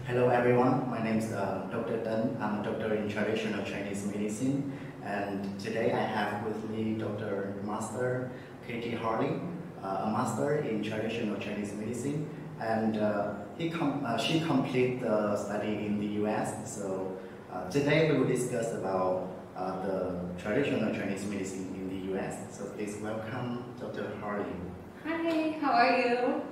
Hello everyone, my name is Dr. Tan. I'm a doctor in traditional Chinese medicine, and today I have with me Dr. Master Caite Halley, a master in traditional Chinese medicine, and she completed the study in the US. So today we will discuss about the traditional Chinese medicine in the US. So please welcome Dr. Halley. Hi, how are you?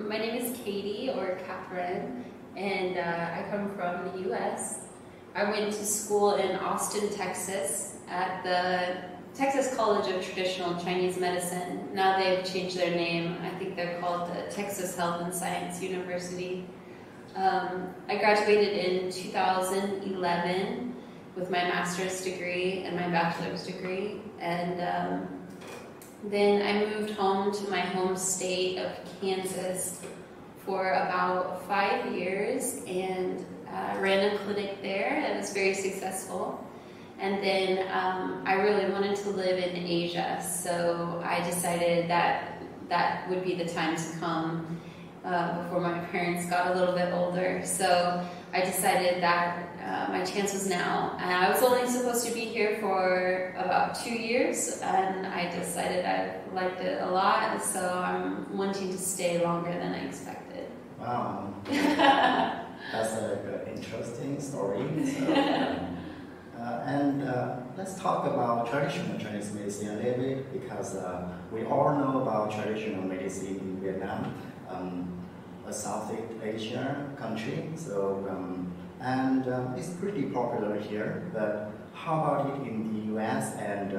My name is Caite, or Catherine, and I come from the US. I went to school in Austin, Texas at the Texas College of Traditional Chinese Medicine. Now they've changed their name. I think they're called the Texas Health and Science University. I graduated in 2011 with my master's degree and my bachelor's degree, and then I moved home to my home state of Kansas for about 5 years and ran a clinic there that was very successful. And then I really wanted to live in Asia, so I decided that that would be the time to come before my parents got a little bit older. So I decided that my chance was now. And I was only supposed to be here for about 2 years, and I decided I liked it a lot, so I'm wanting to stay longer than I expected. Wow, that's an interesting story. So, let's talk about traditional Chinese medicine a little bit, because we all know about traditional medicine in Vietnam, a Southeast Asia country. So, it's pretty popular here. But how about it in the US? And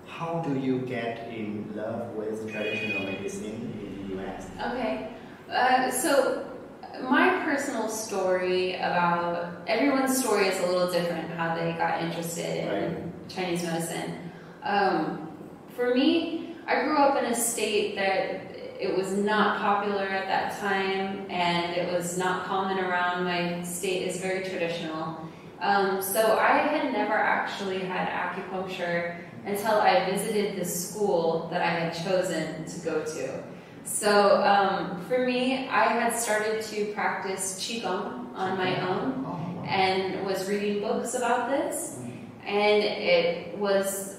how do you get in love with traditional medicine in the US? Okay, so my personal story about everyone's story is a little different. How they got interested in Chinese medicine. For me, I grew up in a state that it was not popular at that time, and it was not common around. My state is very traditional. So I had never actually had acupuncture until I visited the school that I had chosen to go to. So for me, I had started to practice Qigong on my own and was reading books about this, and it was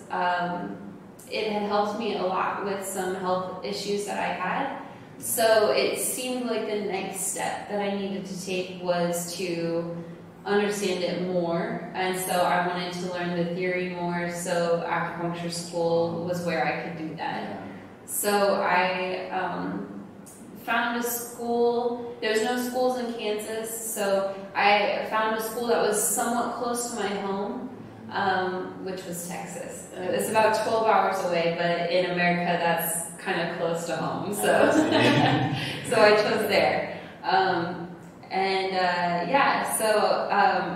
it had helped me a lot with some health issues that I had. So it seemed like the next step that I needed to take was to understand it more, and so I wanted to learn the theory more, so acupuncture school was where I could do that. So I found a school. There's no schools in Kansas, so I found a school that was somewhat close to my home, which was Texas. It's about 12 hours away, but in America that's kind of close to home, so so I chose there.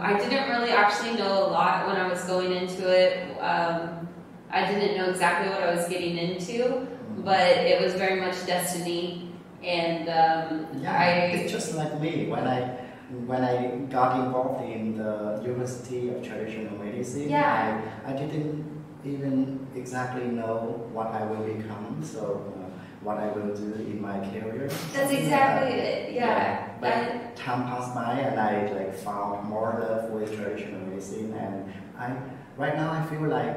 I didn't really actually know a lot when I was going into it. I didn't know exactly what I was getting into, but it was very much destiny. And it's just like me. When I got involved in the University of Traditional Medicine, I didn't even exactly know what I will become, so what I will do in my career. That's exactly it, But time passed by, and I found more love with traditional medicine, and right now I feel like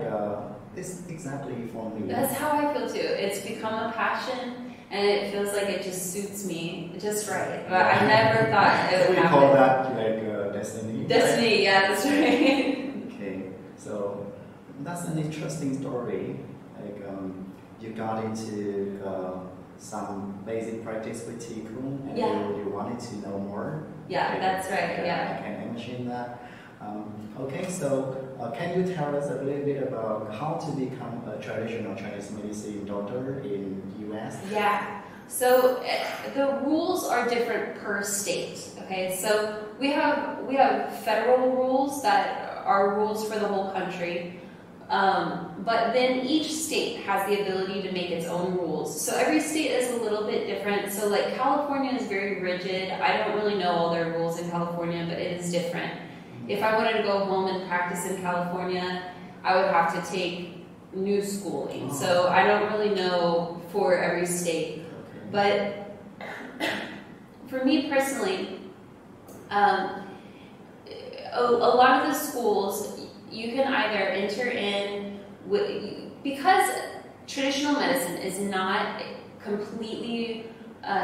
it's exactly for me. That's how I feel too. It's become a passion, and it feels like it just suits me just right. But I never thought it would happen. We call that destiny. Destiny, right? Yeah, that's right. Okay, so that's an interesting story. You got into some basic practice with Qigong, and you wanted to know more. Yeah, that's right. I can imagine that. Okay, so can you tell us a little bit about how to become a traditional Chinese medicine doctor in US? Yeah, so the rules are different per state. Okay, so we have federal rules that are rules for the whole country, but then each state has the ability to make its own rules. So every state is a little bit different. So like California is very rigid. I don't really know all their rules in California, but it is different. If I wanted to go home and practice in California, I would have to take new schooling. So I don't really know for every state. But for me personally, A lot of the schools, you can either enter in with, because traditional medicine is not completely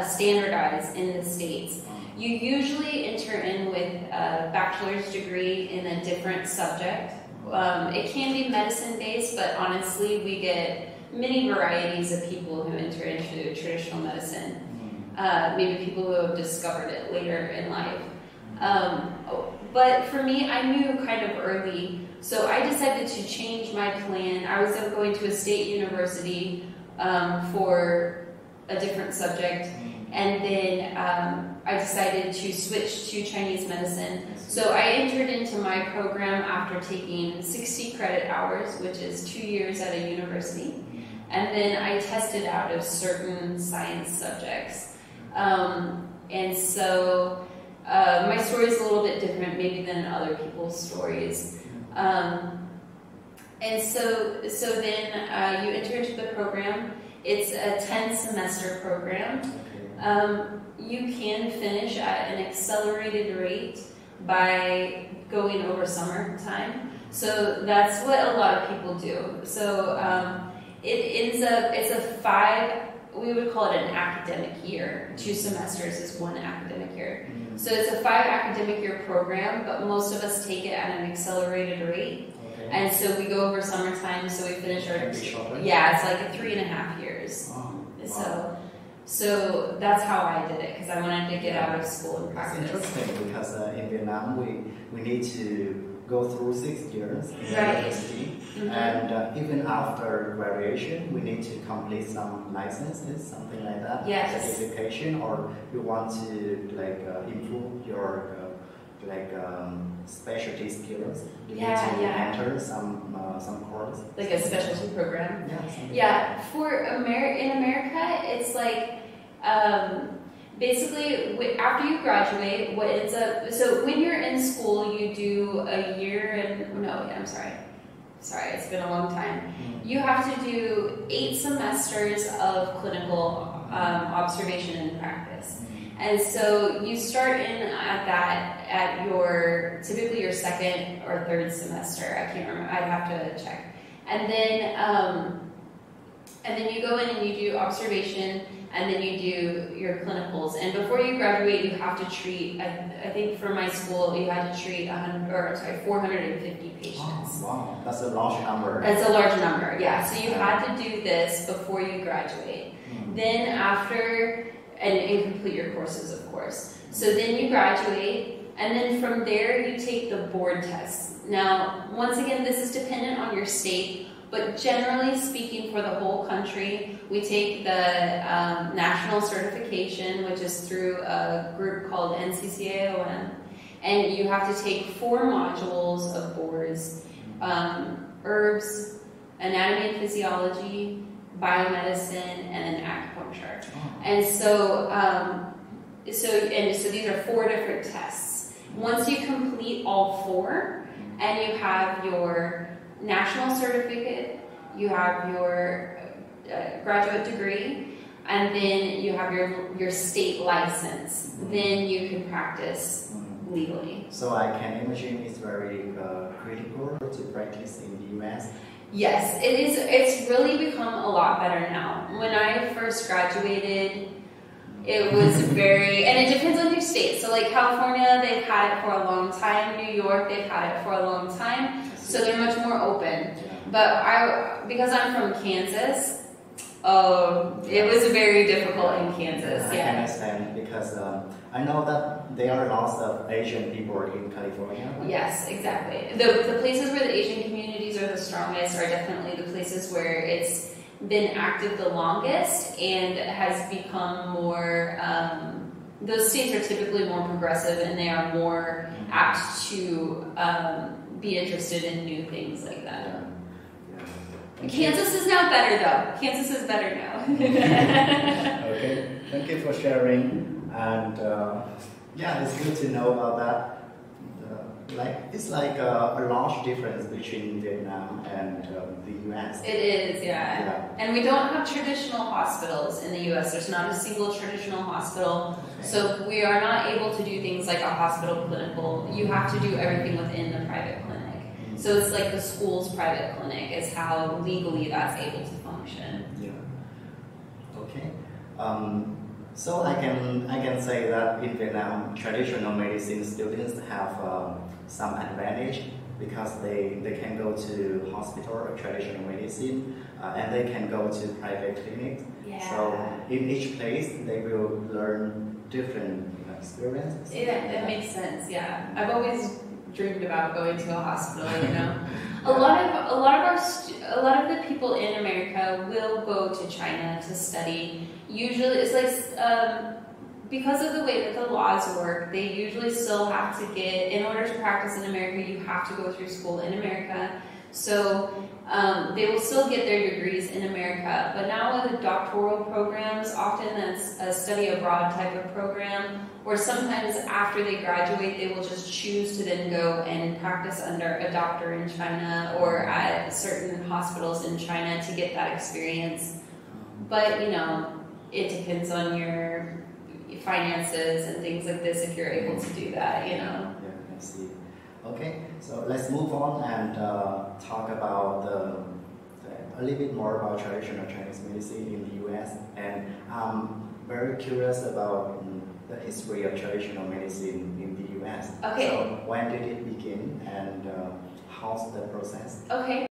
standardized in the States. You usually enter in with a bachelor's degree in a different subject. It can be medicine-based, but honestly, we get many varieties of people who enter into traditional medicine. Maybe people who have discovered it later in life. But for me, I knew kind of early, so I decided to change my plan. I was going to a state university for a different subject, and then I decided to switch to Chinese medicine. So I entered into my program after taking 60 credit hours, which is 2 years at a university. And then I tested out of certain science subjects. And so my story is a little bit different maybe than other people's stories. And so then you enter into the program. It's a 10-semester program. You can finish at an accelerated rate by going over summertime. So that's what a lot of people do. So it's a 5, we would call it an academic year. 2 semesters is 1 academic year. So it's a 5 academic year program, but most of us take it at an accelerated rate. And so we go over summertime, so we finish our... Yeah, it's like 3.5 years. Wow. So that's how I did it, because I wanted to get out of school and practice. It's interesting, because in Vietnam, we need to go through 6 years in university. And even after graduation, we need to complete some licenses, something like that. Yes. Certification, or you want to improve your specialty skills. You need to enter some course. Like a specialty program. Yeah. In America, it's like basically after you graduate, what ends up. So when you're in school, you do a year and Sorry, it's been a long time. You have to do 8 semesters of clinical observation and practice. And so you start in at that at typically your 2nd or 3rd semester. I can't remember. I'd have to check. And then you go in and you do observation, and then you do your clinicals. And before you graduate, you have to treat. I think for my school, you had to treat 450 patients. Oh, wow, that's a large number. That's a large number. Yeah. So you had to do this before you graduate. Then after. And complete your courses, of course. So then you graduate, and then from there you take the board tests. Now, once again, this is dependent on your state, but generally speaking for the whole country, we take the national certification, which is through a group called NCCAOM, and you have to take 4 modules of boards, herbs, anatomy and physiology, biomedicine, and then acupuncture. And so these are 4 different tests. Once you complete all 4, and you have your national certificate, you have your graduate degree, and then you have your state license, then you can practice legally. So I can imagine it's very critical to practice in the US. Yes, it is. It's really become a lot better now. When I first graduated, it was very, and it depends on your state. So like California, they've had it for a long time. New York, they've had it for a long time. So they're much more open. But because I'm from Kansas, it was very difficult in Kansas. I can understand, because I know that there are lots of Asian people in California. Right? Yes, exactly. The places where the Asian communities are the strongest are definitely the places where it's been active the longest and has become more, those states are typically more progressive, and they are more apt to be interested in new things like that. Kansas is now better though. Kansas is better now. Okay, thank you for sharing. And it's good to know about that. It's like a large difference between Vietnam and the US. It is, yeah. And we don't have traditional hospitals in the US. There's not a single traditional hospital. Okay. So we are not able to do things like a hospital clinical. You have to do everything within the private clinic. Mm-hmm. So it's like the school's private clinic is how legally that's able to function. Yeah. Okay. So I can say that in Vietnam, traditional medicine students have some advantage because they can go to hospital or traditional medicine and they can go to private clinics. Yeah. So in each place they will learn different experiences. Yeah, that makes sense. Yeah, I've always dreamed about going to a hospital. You know, a lot of the people in America will go to China to study. Usually, it's like because of the way that the laws work, they usually still have to get, in order to practice in America, you have to go through school in America. So they will still get their degrees in America. But now with the doctoral programs, often that's a study abroad type of program, or sometimes after they graduate, they will just choose to then go and practice under a doctor in China or at certain hospitals in China to get that experience. But, you know, it depends on your finances and things like this if you're able to do that, you know. Yeah, I see. Okay, so let's move on and talk about a little bit more about traditional Chinese medicine in the US. And I'm very curious about the history of traditional medicine in the US. Okay. So when did it begin and how's the process? Okay.